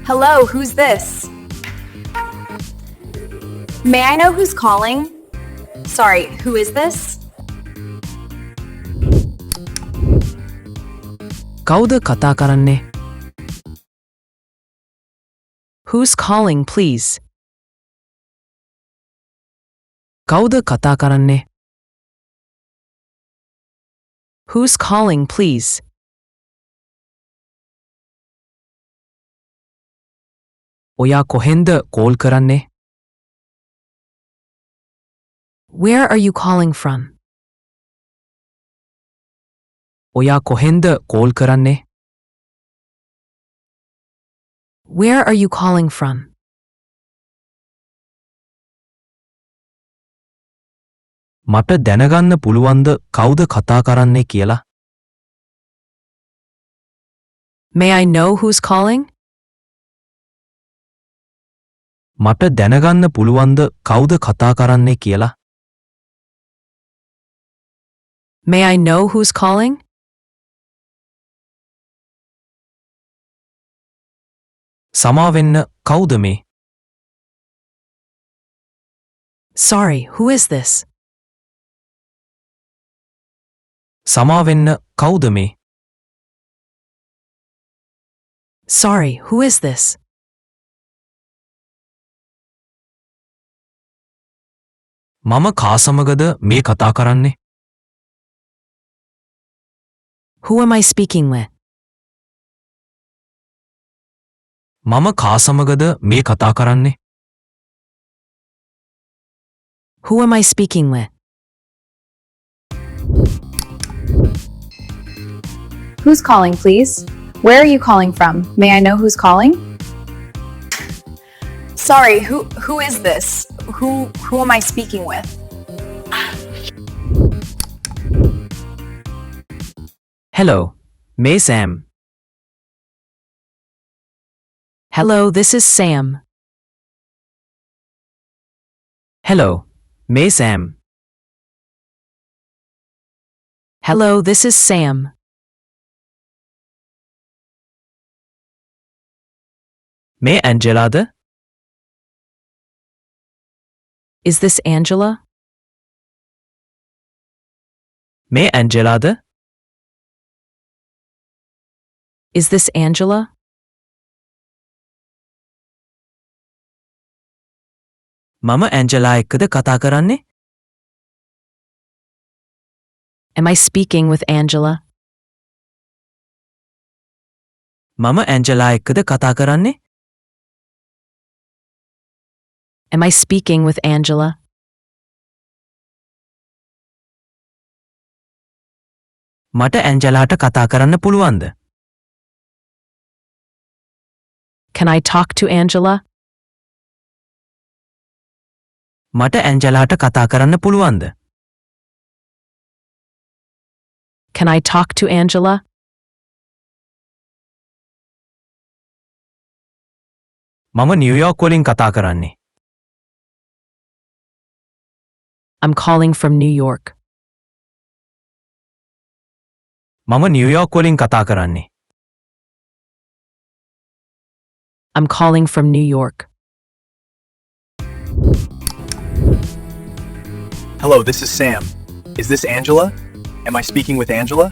Hello, who's this? May I know who's calling? Sorry, who is this? කවුද කතා කරන්නේ? Who's calling, please? කවුද කතා කරන්නේ? Who's calling, please? ඔයා කොහෙන්ද කෝල් කරන්නේ? Where are you calling from? ඔයා කොහෙන්ද කෝල් කරන්නේ? Where are you calling from? මට දැනගන්න පුළුවන්ද කවුද කතා කරන්නේ කියලා? May I know who's calling? මට දැනගන්න පුළුවන්ද කවුද කතා කරන්නේ කියලා? May I know who's calling? සමාවෙන්න කවුද මේ? Sorry, who is this? සමාවෙන්න කවුද මේ? Sorry, who is this? මම කා සමගද මේ කතා කරන්නේ? Who am I speaking with? මම කා සමගද මේ කතා කරන්නේ? Who am I speaking with? Who's calling, please? Where are you calling from? May I know who's calling? Sorry, who is this? Who am I speaking with? Hello, May Sam. Hello, this is Sam. Hello, May Sam. Hello, this is Sam. May Angelada? Is this Angela? May Angelada? Is this Angela? මම Angela එක්කද කතා කරන්නේ? Am I speaking with Angela? මම Angela එක්කද කතා කරන්නේ? Am I speaking with Angela? මට ඇන්ජලාට කතා කරන්න පුළුවන්ද? Can I talk to Angela? මට ඇන්ජලාට කතා කරන්න පුළුවන්ද? Can I talk to Angela? මම නිව්යෝක් වලින් කතා කරන්නේ. I'm calling from New York. මම නිව්යෝක් වලින් කතා කරන්නේ. I'm calling from New York. Hello, this is Sam. Is this Angela? Am I speaking with Angela?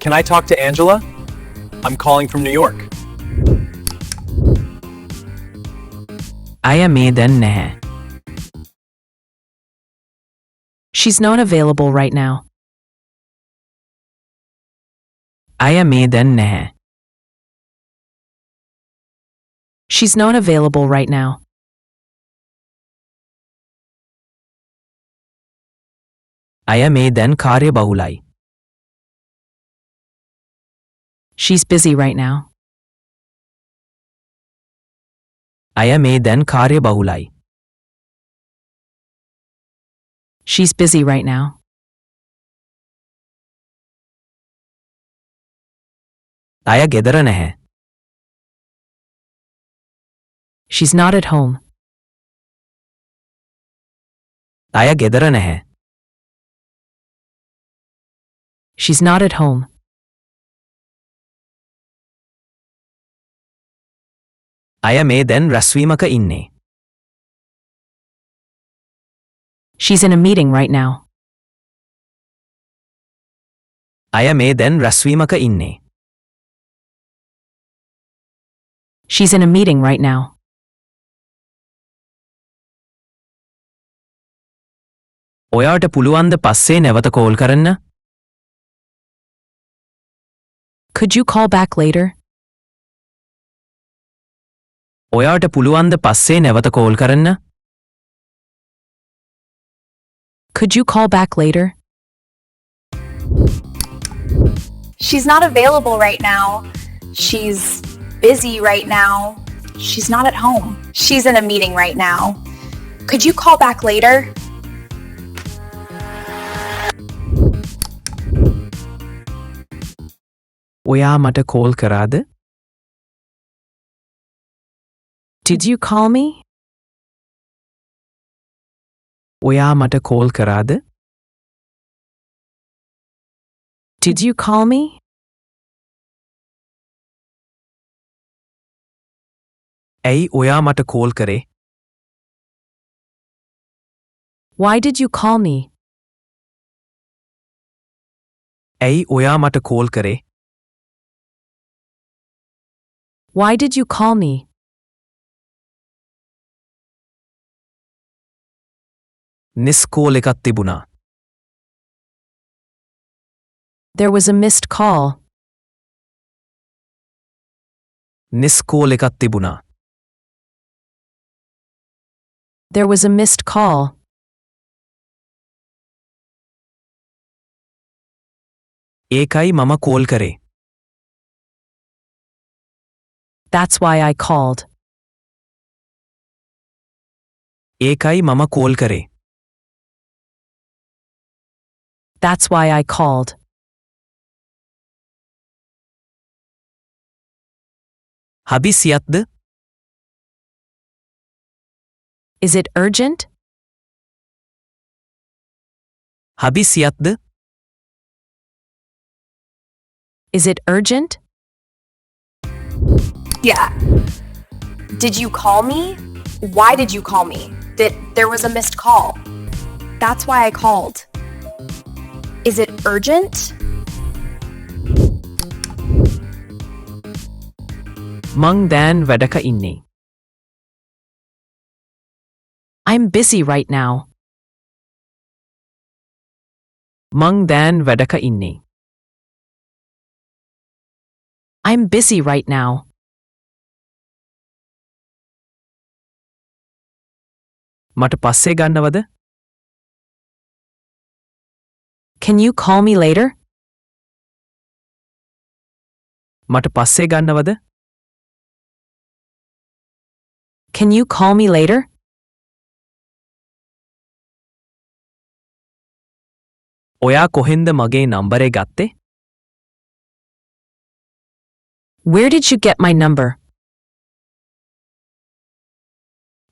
Can I talk to Angela? I'm calling from New York. අය මේ දැන් නැහැ. She's not available right now. අය මේ දැන් නැහැ. She's not available right now. අය මේ දැන් කාර්යබහුලයි. She's busy right now. අය මේ දැන් කාර්යබහුලයි. She's busy right now. අය ගෙදර නැහැ. She's not at home. අය ගෙදර නැහැ. She's not at home. අය මේ දැන් රැස්වීමක ඉන්නේ. She's in a meeting right now. අය මේ දැන් රැස්වීමක ඉන්නේ. She's in a meeting right now. ඔයාට පුළුවන්ද පස්සේ නැවත කෝල් කරන්න? Could you call back later? ඔයාට පුළුවන්ද පස්සේ නැවත කෝල් කරන්න? Could you call back later? She's not available right now. She's busy right now. She's not at home. She's in a meeting right now. Could you call back later? ඔයා මට call කරාද? Did you call me? ඔයා මට call කරාද? Did you call me? ඇයි ඔයා මට call කරේ? Why did you call me? ඇයි ඔයා මට කෝල් කරේ? Why did you call me? Miss call එකක් තිබුණා. There was a missed call. Miss call එකක් තිබුණා. There was a missed call. ඒකයි මම කෝල් කරේ. That's why I called. ඒකයි මම කෝල් කරේ. That's why I called. හදිසියක්ද? Is it urgent? හදිසියක්ද? Is it urgent? Yeah. Did you call me? Why did you call me? There was a missed call. That's why I called. Is it urgent? මං දැන් වැඩක ඉන්නේ. I'm busy right now. මං දැන් වැඩක ඉන්නේ. I'm busy right now. මට පස්සේ ගන්නවද? Can you call me later? මට පස්සේ ගන්නවද? Can you call me later? ඔයා කොහෙන්ද මගේ නම්බරේ ගත්තේ? Where did you get my number?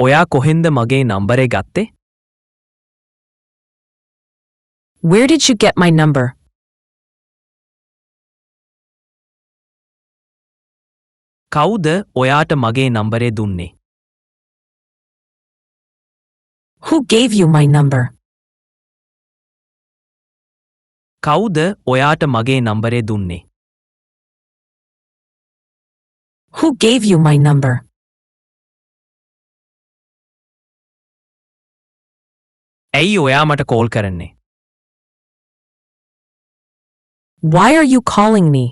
ඔයා කොහෙන්ද මගේ නම්බරේ ගත්තේ? Where did you get my number? කවුද ඔයාට මගේ නම්බරේ දුන්නේ? Who gave you my number? කවුද ඔයාට මගේ නම්බරේ දුන්නේ? Who gave you my number? ඇයි ඔයා මට කෝල් කරන්නේ? Why are you calling me?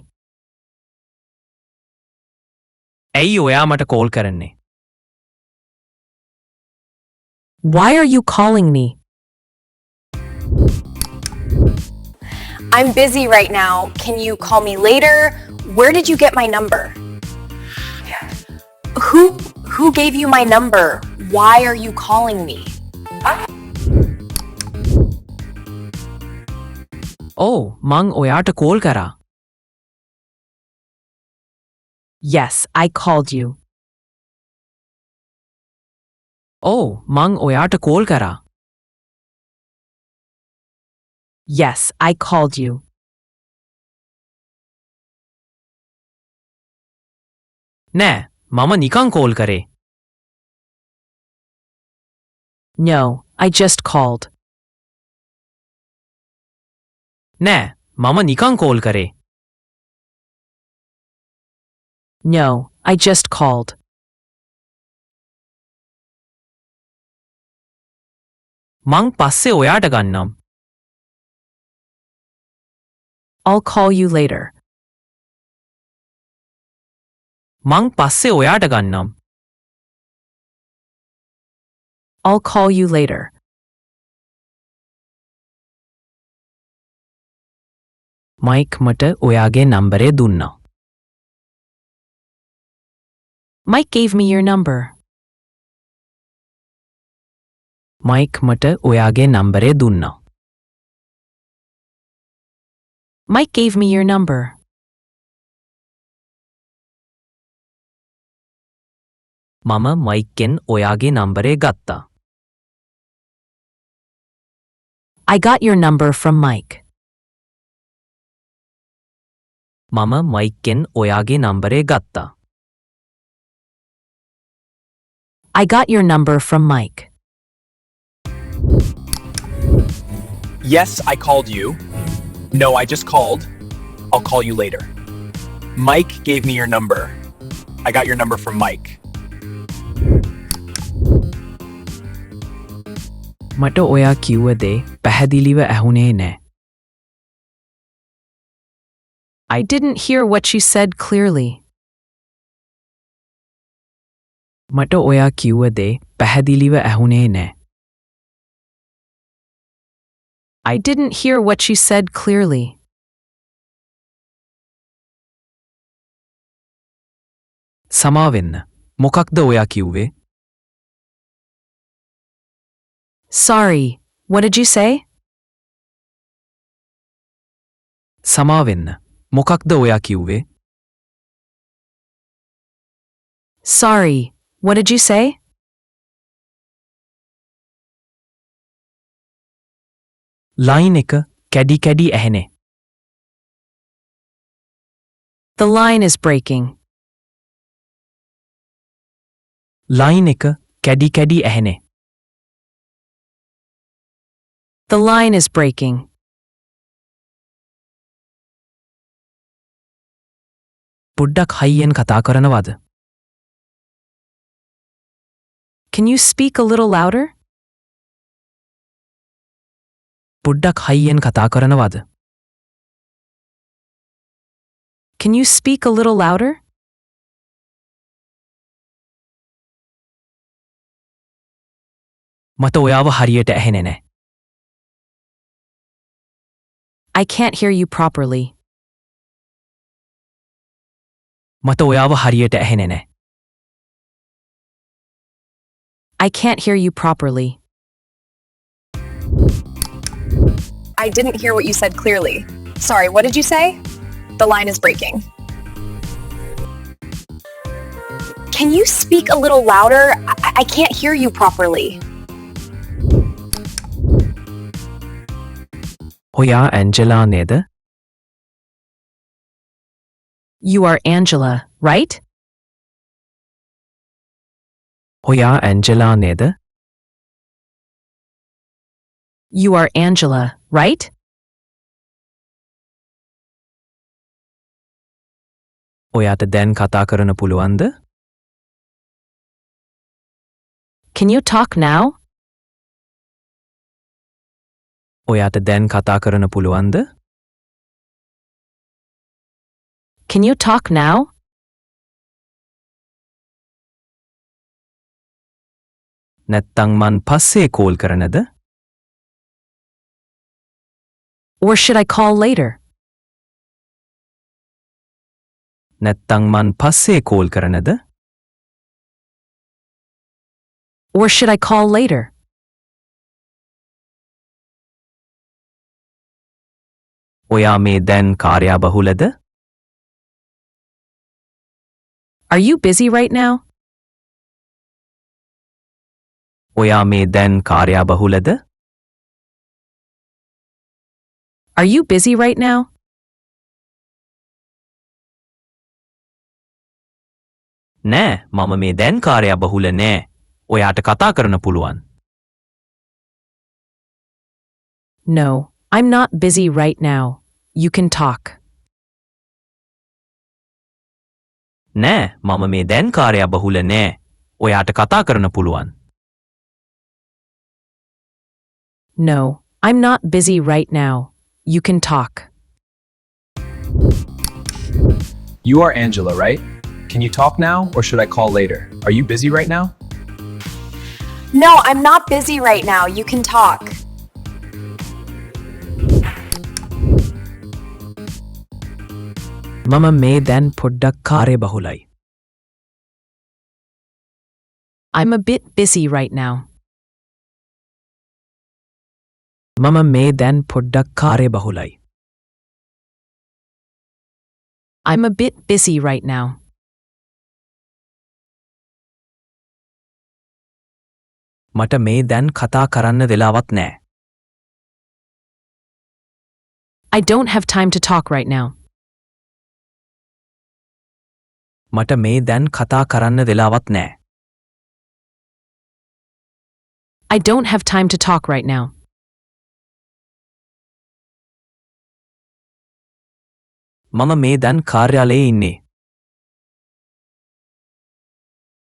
ඇයි ඔයා මට කෝල් කරන්නේ? Why are you calling me? I'm busy right now. Can you call me later? Where did you get my number? Who gave you my number? Why are you calling me? ඕ මං ඔයාට call කරා. Yes, I called you. ඕ මං ඔයාට call කරා. Yes, I called you. නෑ මම නිකං call කරේ. No, I just called. නෑ, මම නිකං කෝල් කරේ. No, I just called. මං පස්සේ ඔයාට ගන්නම්. I'll call you later. මං පස්සේ ඔයාට ගන්නම්. I'll call you later. Mic මට ඔයාගේ නම්බරේ දුන්නා. Mike gave me your number. Mike මට ඔයාගේ නම්බරේ දුන්නා. Mike gave me your number. මම මයික්ගෙන් ඔයාගේ නම්බරේ ගත්තා. I got your number from Mike. මම මයික්ගෙන් ඔයාගේ නම්බරේ ගත්තා. I got your number from Mike. Yes, I called you. No, I just called. I'll call you later. Mike gave me your number. I got your number from Mike. මට ඔයා කිව්ව දේ පැහැදිලිව ඇහුනේ නෑ. I didn't hear what she said clearly. මට ඔයා කිව්ව දේ පැහැදිලිව ඇහුනේ නෑ. I didn't hear what she said clearly. සමාවෙන්න. මොකක්ද ඔයා කිව්වේ? Sorry, what did you say? සමාවෙන්න. මොකක්ද ඔයා කිව්වේ? Sorry, what did you say? Line එක කැඩි කැඩි ඇහෙනේ. The line is breaking. Line එක කැඩි කැඩි ඇහෙනේ. The line is breaking. පොඩ්ඩක් හයියෙන් කතා කරනවද? Can you speak a little louder? පොඩ්ඩක් හයියෙන් කතා කරනවද? Can you speak a little louder? මට ඔයාව හරියට ඇහෙන්නේ නෑ. I can't hear you properly. මට ඔයාව හරියට ඇහෙන්නේ නෑ. I can't hear you properly. I didn't hear what you said clearly. Sorry, what did you say? The line is breaking. Can you speak a little louder? I can't hear you properly. ඔයා Angela නේද? You are Angela, right? ඔයා Angela නේද? You are Angela, right? ඔයාට දැන් කතා කරන්න පුළුවන්ද? Can you talk now? ඔයාට දැන් කතා කරන්න පුළුවන්ද? Can you talk now? නැත්තං මන් පස්සේ කෝල් කරනද? Or should I call later? නැත්තං මන් පස්සේ කෝල් කරනද? Or should I call later? ඔයා මේ දැන් කාර්යබහුලද? Are you busy right now? ඔයා මේ දැන් කාර්යබහුලද? Are you busy right now? නෑ මම මේ දැන් කාර්ය බහුල නෑ. ඔයාට කතා කරන්න පුළුවන්. No, I'm not busy right now. You can talk. නෑ මම මේ දැන් කාර්ය බහුල නෑ. ඔයාට කතා කරන්න පුළුවන්. No, I'm not busy right now. You can talk. You are Angela, right? Can you talk now or should I call later? Are you busy right now? No, I'm not busy right now. You can talk. මම මේ දැන් පොඩ්ඩක් කාර්ය බහුලයි. I'm a bit busy right now. මම මේ දැන් පොඩ්ඩක් කාර්ය බහුලයි. I'm a bit busy right now. මට මේ දැන් කතා කරන්න වෙලාවක් නෑ. I don't have time to talk right now. මට මේ දැන් කතා කරන්න වෙලාවක් නෑ. I don't have time to talk right now. මම මේ දැන් කාර්යාලයේ ඉන්නේ.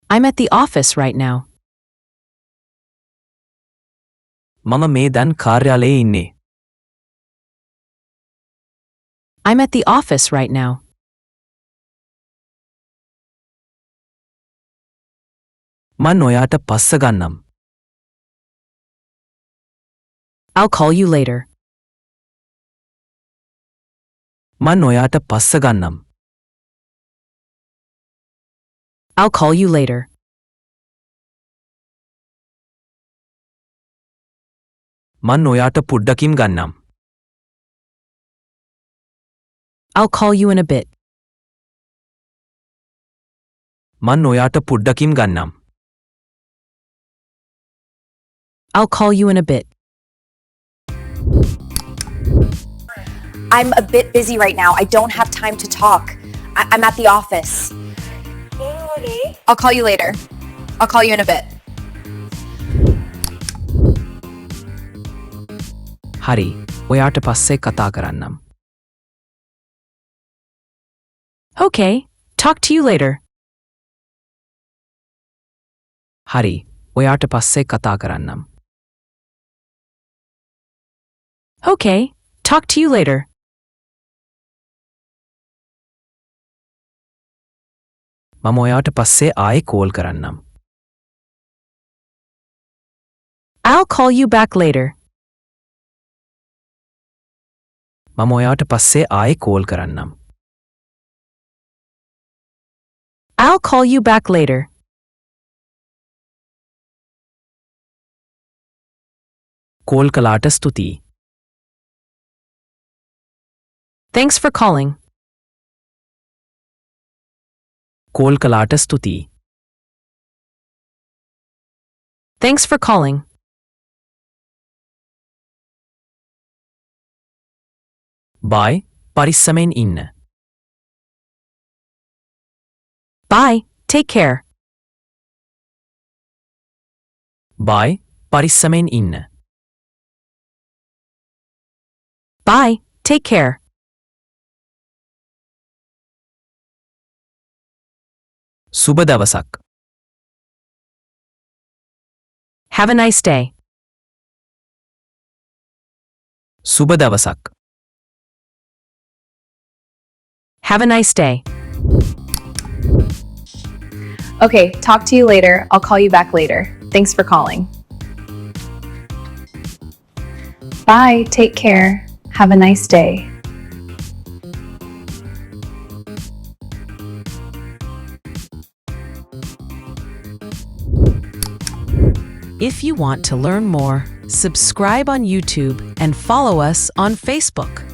I'm at the office right now. මම මේ දැන් කාර්යාලයේ ඉන්නේ. I'm at the office right now. මං ඔයාට පස්ස ගන්නම්. I'll call you later. මං ඔයාට පස්ස ගන්නම්. I'll call you later. මං ඔයාට පුඩ්ඩකින් ගන්නම්. I'll call you in a bit. මං ඔයාට පුඩ්ඩකින් ගන්නම්. I'll call you in a bit. I'm a bit busy right now. I don't have time to talk. I'm at the office. I'll call you later. I'll call you in a bit. හරි ඔයාට පස්සේ කතා කරන්නම්. Okay, talk to you later. හරි ඔයාට පස්සේ කතා කරන්නම්. Okay, talk to you later. මම ඔයාට පස්සේ ආයෙ කෝල් කරන්නම්. I'll call you back later. මම ඔයාට පස්සේ ආයෙ කෝල් කරන්නම්. I'll call you back later. Call කළාට ස්තුතියි. Thanks for calling. කෝල් කළාට ස්තුතියි. Thanks for calling. බයි පරිස්සමෙන් ඉන්න. Bye, take care. බයි පරිස්සමෙන් ඉන්න. Bye, take care. සුබ දවසක්. Have a nice day. සුබ දවසක්. Have a nice day. Okay, talk to you later. I'll call you back later. Thanks for calling. Bye, take care. Have a nice day. If you want to learn more, subscribe on YouTube and follow us on Facebook.